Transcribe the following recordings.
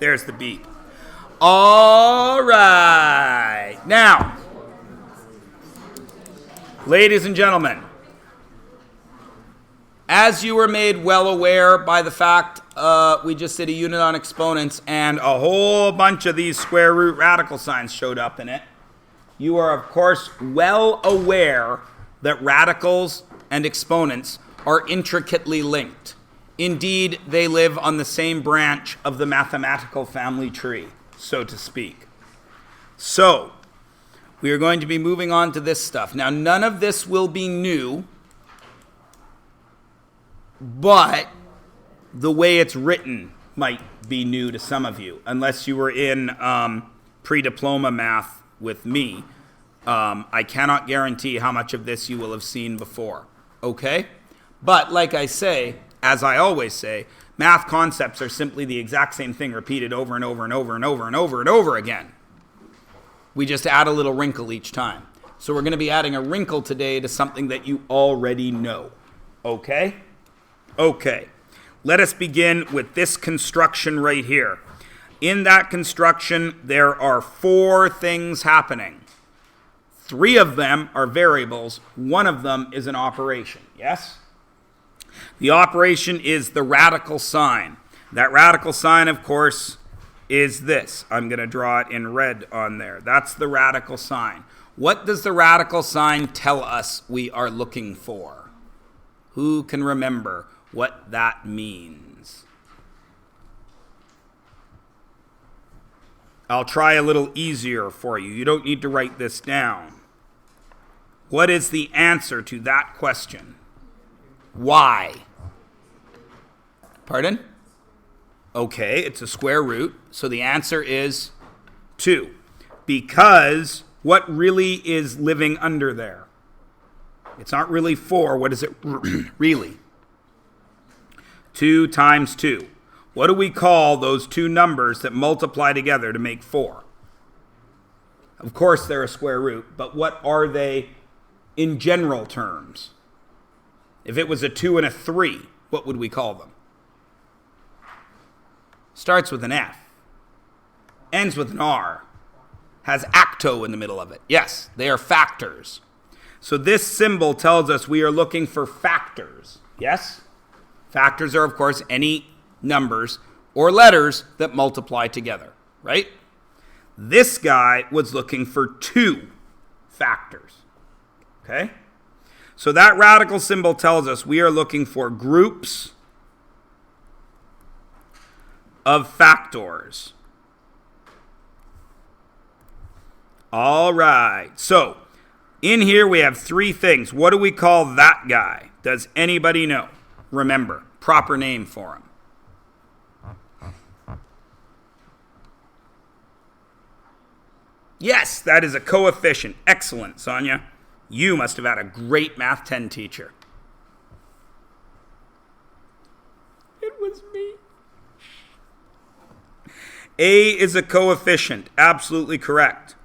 There's the beep. All right. Now, ladies and gentlemen, as you were made well aware by the fact we just did a unit on exponents and a whole bunch of these square root radical signs showed up in it, you are, of course, well aware that radicals and exponents are intricately linked. Indeed, they live on the same branch of the mathematical family tree, so to speak. So, we are going to be moving on to this stuff. Now, none of this will be new, but the way it's written might be new to some of you, unless you were in pre-diploma math with me. I cannot guarantee how much of this you will have seen before, okay? But like I say, as I always say, math concepts are simply the exact same thing repeated over and over and over and over and over and over again. We just add a little wrinkle each time. So we're going to be adding a wrinkle today to something that you already know, okay? Okay. Let us begin with this construction right here. In that construction, there are 4 things happening. 3 of them are variables. 1 of them is an operation. Yes? The operation is the radical sign. That radical sign, of course, is this. I'm going to draw it in red on there. That's the radical sign. What does the radical sign tell us we are looking for? Who can remember what that means? I'll try a little easier for you. You don't need to write this down. What is the answer to that question? Why? Pardon? Okay, it's a square root, so the answer is 2. Because what really is living under there? It's not really 4. What is it really? 2 times 2. What do we call those 2 numbers that multiply together to make 4? Of course, they're a square root, but what are they in general terms? If it was a 2 and a 3, what would we call them? Starts with an F, ends with an R, has acto in the middle of it. Yes, they are factors. So this symbol tells us we are looking for factors. Yes? Factors are, of course, any numbers or letters that multiply together, right? This guy was looking for 2 factors. Okay? So that radical symbol tells us we are looking for groups of factors. All right. So in here we have 3 things. What do we call that guy? Does anybody know? Remember, proper name for him. Yes, that is a coefficient. Excellent, Sonia. You must have had a great Math 10 teacher. It was me. A is a coefficient. Absolutely correct.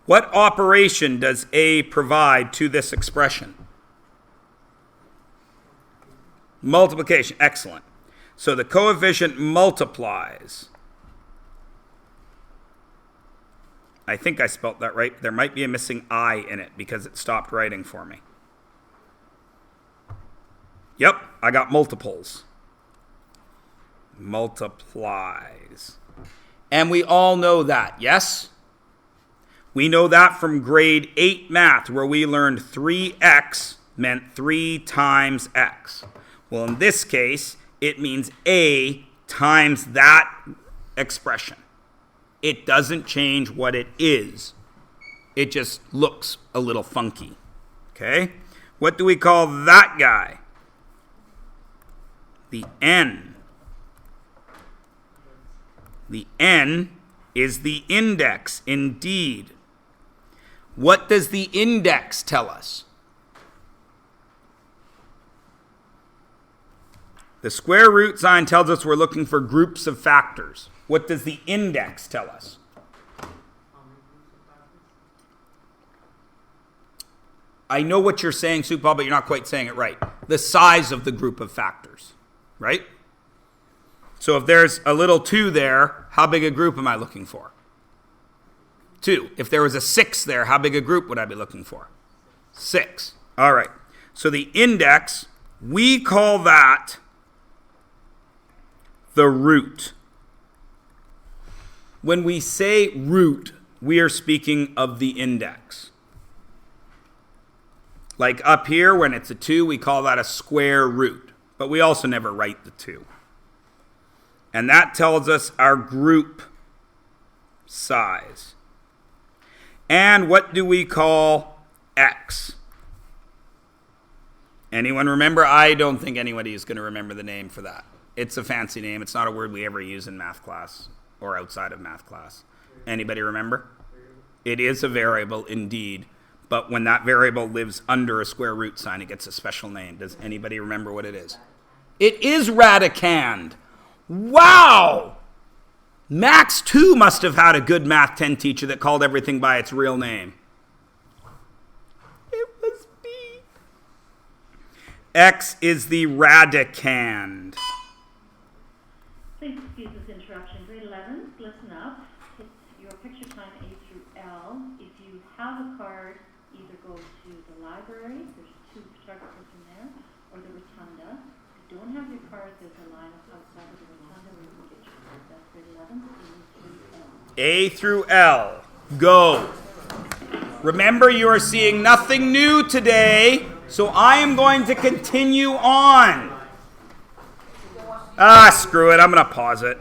What operation does A provide to this expression? Multiplication. Excellent. So the coefficient multiplies. I think I spelt that right. There might be a missing I in it because it stopped writing for me. Yep, I got multiples. Multiplies. And we all know that, yes? We know that from grade 8 math where we learned 3x meant 3 times x. Well, in this case, it means A times that expression. It doesn't change what it is. It just looks a little funky. Okay? What do we call that guy? The n. The n is the index, indeed. What does the index tell us? The square root sign tells us we're looking for groups of factors. What does the index tell us? I know what you're saying, Supal, but you're not quite saying it right. The size of the group of factors, right? So if there's a little 2 there, how big a group am I looking for? 2. If there was a 6 there, how big a group would I be looking for? 6. All right. So the index, we call that the root. When we say root, we are speaking of the index. Like up here, when it's a 2, we call that a square root. But we also never write the 2. And that tells us our group size. And what do we call x? Anyone remember? I don't think anybody is going to remember the name for that. It's a fancy name. It's not a word we ever use in math class or outside of math class. Anybody remember? It is a variable indeed. But when that variable lives under a square root sign, it gets a special name. Does anybody remember what it is? It is radicand. Wow! Max 2 must have had a good Math 10 teacher that called everything by its real name. It was me. X is the radicand. Please excuse this interruption. Grade 11, listen up. It's your picture time A through L. If you have a card, either go to the library, there's 2 photographers in there, or the rotunda. If you don't have your card, there's a line outside of the rotunda where you can get your card. That's grade 11, A through L. A through L. Go. Remember, you are seeing nothing new today, so I am going to continue on. Screw it. I'm going to pause it.